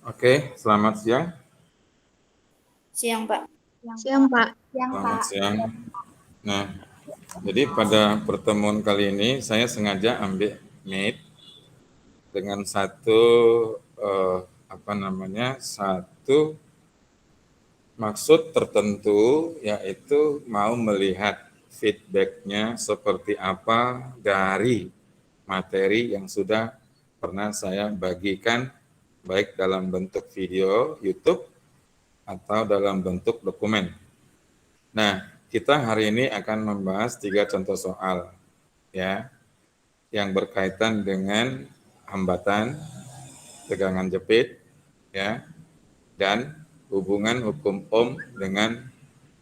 Oke, selamat siang. Siang, Pak. Siang, Pak. Selamat siang. Nah, jadi pada pertemuan kali ini saya sengaja ambil Meet dengan satu maksud tertentu, yaitu mau melihat feedbacknya seperti apa dari materi yang sudah pernah saya bagikan, baik dalam bentuk video YouTube atau dalam bentuk dokumen. Nah, kita hari ini akan membahas 3 contoh soal, ya, yang berkaitan dengan hambatan, tegangan jepit, ya, dan hubungan hukum Ohm dengan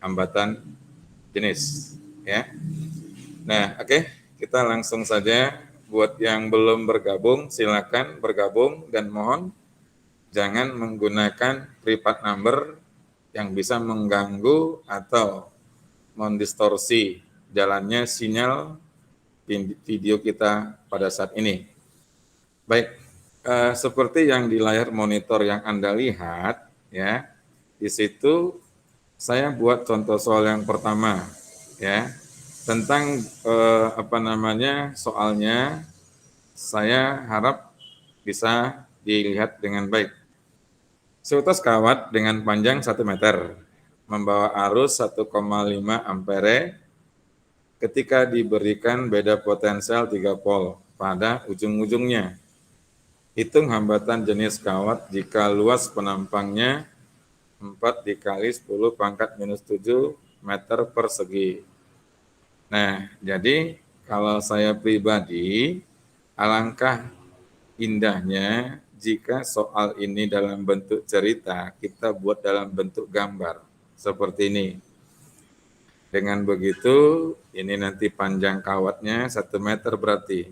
hambatan jenis, ya. Nah, oke, kita langsung saja. Buat yang belum bergabung, silakan bergabung dan mohon jangan menggunakan private number yang bisa mengganggu atau mendistorsi jalannya sinyal video kita pada saat ini. Baik, seperti yang di layar monitor yang Anda lihat, ya, di situ saya buat contoh soal yang pertama, ya, tentang soalnya saya harap bisa dilihat dengan baik. Seutas kawat dengan panjang 1 meter, membawa arus 1,5 ampere ketika diberikan beda potensial 3 volt pada ujung-ujungnya. Hitung hambatan jenis kawat jika luas penampangnya 4 dikali 10 pangkat minus 7 meter persegi. Nah, jadi kalau saya pribadi, alangkah indahnya jika soal ini dalam bentuk cerita, kita buat dalam bentuk gambar, seperti ini. Dengan begitu, ini nanti panjang kawatnya 1 meter berarti.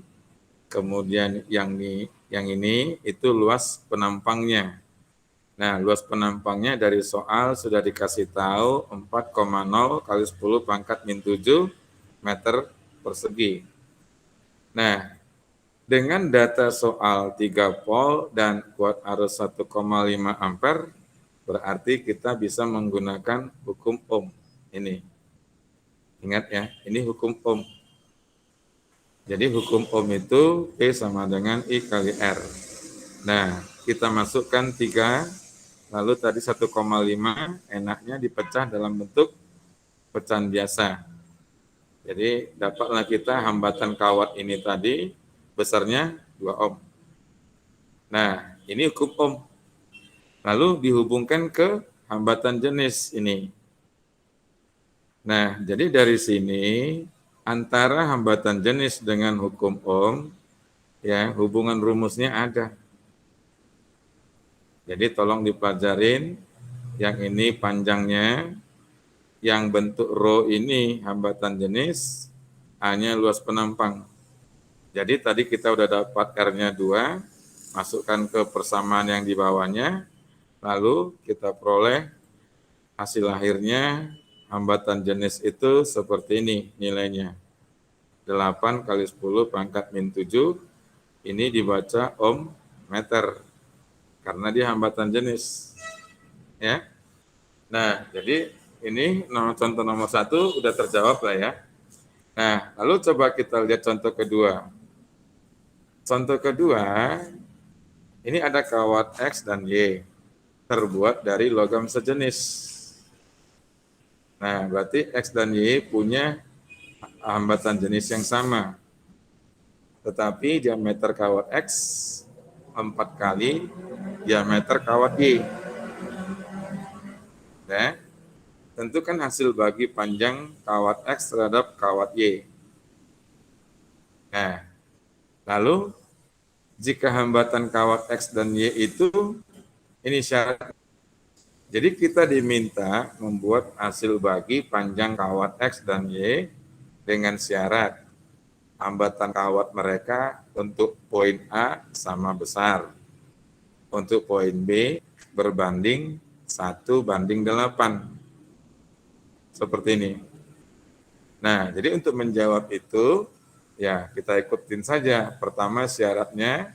Kemudian yang ini itu luas penampangnya. Nah, luas penampangnya dari soal sudah dikasih tahu 4,0 kali 10 pangkat min 7 meter persegi. Nah, dengan data soal 3 volt dan kuat arus 1,5 ampere, berarti kita bisa menggunakan hukum Ohm ini. Ingat ya, ini hukum Ohm. Jadi hukum Ohm itu P sama dengan I kali R. Nah, kita masukkan 3, lalu tadi 1,5 enaknya dipecah dalam bentuk pecahan biasa. Jadi dapatlah kita hambatan kawat ini tadi besarnya 2 ohm. Nah, ini hukum Ohm. Lalu dihubungkan ke hambatan jenis ini. Nah, jadi dari sini antara hambatan jenis dengan hukum Ohm, ya, hubungan rumusnya ada. Jadi tolong dipelajarin, yang ini panjangnya, yang bentuk rho ini hambatan jenis, hanya luas penampang. Jadi tadi kita udah dapat R-nya 2, masukkan ke persamaan yang di bawahnya, lalu kita peroleh hasil akhirnya hambatan jenis itu seperti ini nilainya. 8 kali 10 pangkat min 7, ini dibaca ohm meter, karena dia hambatan jenis. Ya. Nah, jadi ini contoh nomor 1 udah terjawab lah ya. Nah, lalu coba kita lihat contoh kedua. Contoh kedua, ini ada kawat X dan Y, terbuat dari logam sejenis. Nah, berarti X dan Y punya hambatan jenis yang sama. Tetapi diameter kawat X 4 kali diameter kawat Y. Nah, tentukan hasil bagi panjang kawat X terhadap kawat Y. Nah, lalu jika hambatan kawat X dan Y itu, ini syarat. Jadi kita diminta membuat hasil bagi panjang kawat X dan Y dengan syarat hambatan kawat mereka untuk poin A sama besar, untuk poin B berbanding 1:8. Seperti ini. Nah, jadi untuk menjawab itu, ya kita ikutin saja. Pertama syaratnya,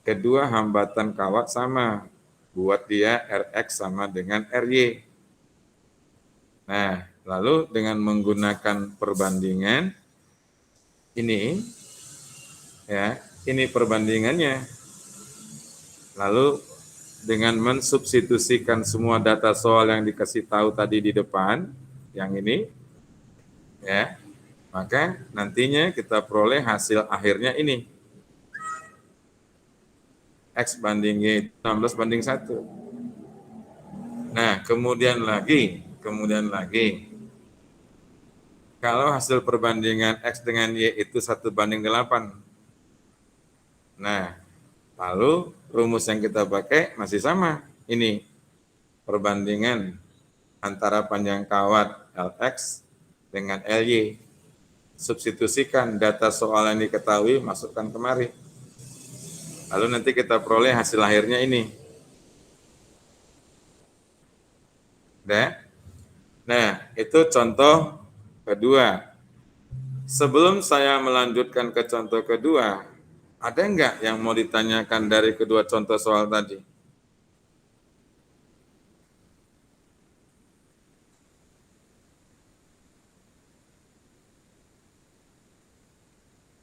kedua hambatan kawat sama. buat dia Rx sama dengan Ry. Nah, lalu dengan menggunakan perbandingan ini, ya, ini perbandingannya. Lalu dengan mensubstitusikan semua data soal yang dikasih tahu tadi di depan, yang ini, ya, maka nantinya kita peroleh hasil akhirnya ini. X banding Y 16 banding 1. Nah, kemudian lagi, kalau hasil perbandingan X dengan Y itu 1:8. Nah, lalu rumus yang kita pakai masih sama. Ini perbandingan antara panjang kawat Lx dengan Ly. Substitusikan data soal yang diketahui, masukkan kemari. Lalu nanti kita peroleh hasil akhirnya ini. Nah, itu contoh kedua. Sebelum saya melanjutkan ke contoh kedua, ada enggak yang mau ditanyakan dari kedua contoh soal tadi?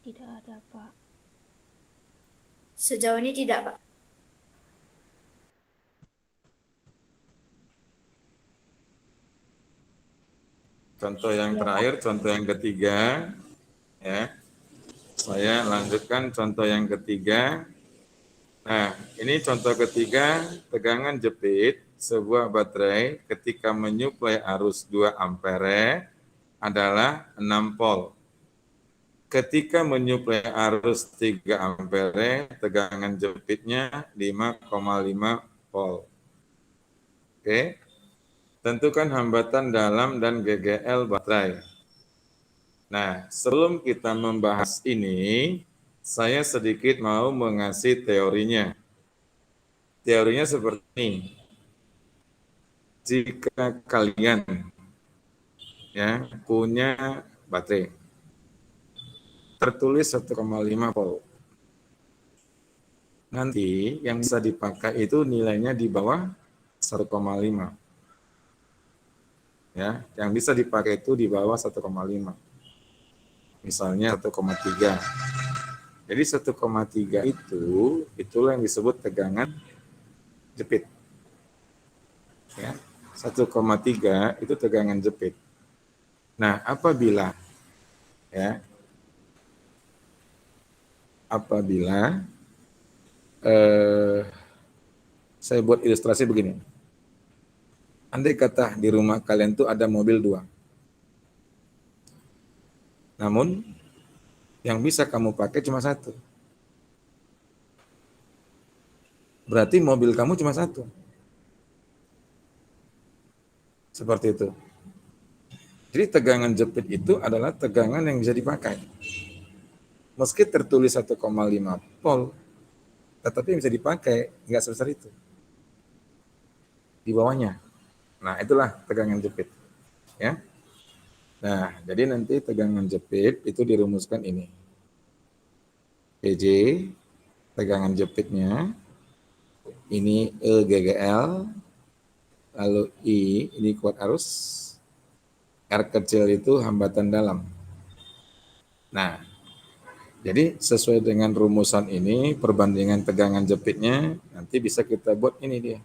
Tidak ada, Pak. Sejauh ini tidak, Pak. Contoh yang terakhir, contoh yang ketiga, ya. Saya lanjutkan contoh yang ketiga. Nah, ini contoh ketiga, tegangan jepit sebuah baterai ketika menyuplai arus 2 ampere adalah 6 volt. Ketika menyuplai arus 3 ampere, tegangan jepitnya 5,5 volt. Oke. Tentukan hambatan dalam dan GGL baterai. Nah, sebelum kita membahas ini, saya sedikit mau mengasih teorinya. Teorinya seperti ini. Jika kalian ya punya baterai tertulis 1,5 volt. Nanti yang bisa dipakai itu nilainya di bawah 1,5. Ya, yang bisa dipakai itu di bawah 1,5. Misalnya 1,3. Jadi 1,3 itulah yang disebut tegangan jepit. Ya, 1,3 itu tegangan jepit. Nah, apabila saya buat ilustrasi begini. Andai kata di rumah kalian tuh ada mobil 2. Namun yang bisa kamu pakai cuma 1. Berarti mobil kamu cuma 1. Seperti itu. Jadi tegangan jepit itu adalah tegangan yang bisa dipakai. Meski tertulis 1,5 volt, tetapi yang bisa dipakai nggak sebesar itu. Di bawahnya. Nah, itulah tegangan jepit. Ya. Nah, jadi nanti tegangan jepit itu dirumuskan ini. PJ, tegangan jepitnya, ini E GGL, lalu I, ini kuat arus, R kecil itu hambatan dalam. Nah, jadi sesuai dengan rumusan ini, perbandingan tegangan jepitnya, nanti bisa kita buat ini dia.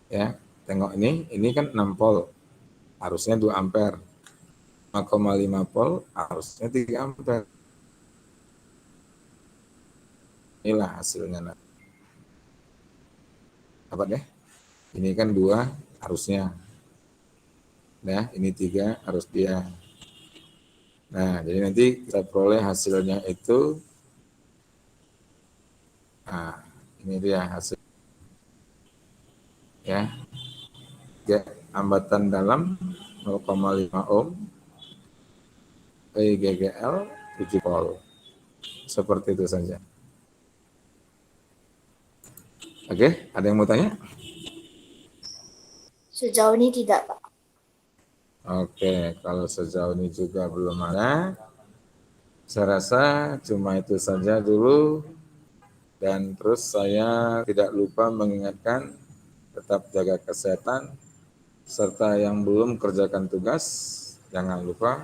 Ya, tengok ini kan 6 volt, arusnya 2 ampere. 5,5 volt, arusnya 3 ampere. Inilah hasilnya. Apa deh? Ini kan 2 arusnya. Nah, ini 3 arus dia. Nah, jadi nanti kita peroleh hasilnya itu. Nah, ini dia hasil. Ya. Hambatan dalam 0,5 ohm. GGL 7 volt. Seperti itu saja. Oke, ada yang mau tanya? Sejauh ini tidak, Pak. Oke, kalau sejauh ini juga belum ada. Saya rasa cuma itu saja dulu. Dan terus saya tidak lupa mengingatkan tetap jaga kesehatan, serta yang belum kerjakan tugas, jangan lupa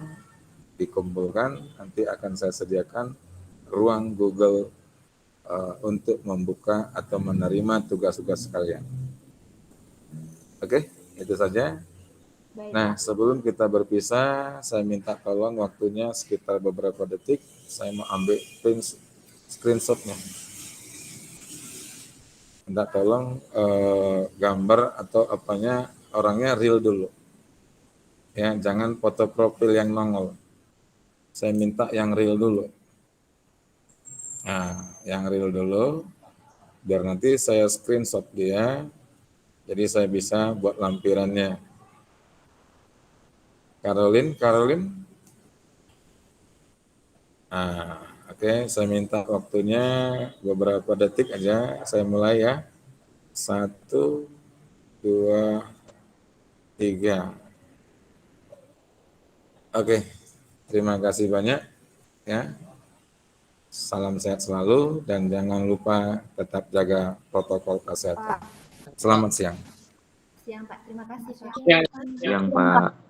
dikumpulkan, nanti akan saya sediakan ruang Google untuk membuka atau menerima tugas-tugas kalian. Oke, itu saja. Baik, Nah, Pak. sebelum kita berpisah, saya minta tolong waktunya sekitar beberapa detik, saya mau ambil screenshotnya. Minta tolong gambar atau apanya orangnya real dulu. Ya, jangan foto profil yang nongol. Saya minta yang real dulu. Nah, yang real dulu, biar nanti saya screenshot dia, jadi saya bisa buat lampirannya. Caroline. Nah, oke, saya minta waktunya beberapa detik aja. Saya mulai ya. 1, 2, 3. Oke, terima kasih banyak ya. Salam sehat selalu dan jangan lupa tetap jaga protokol kesehatan. Pak. Selamat siang. Siang, Pak. Terima kasih, Pak. Siang, Pak.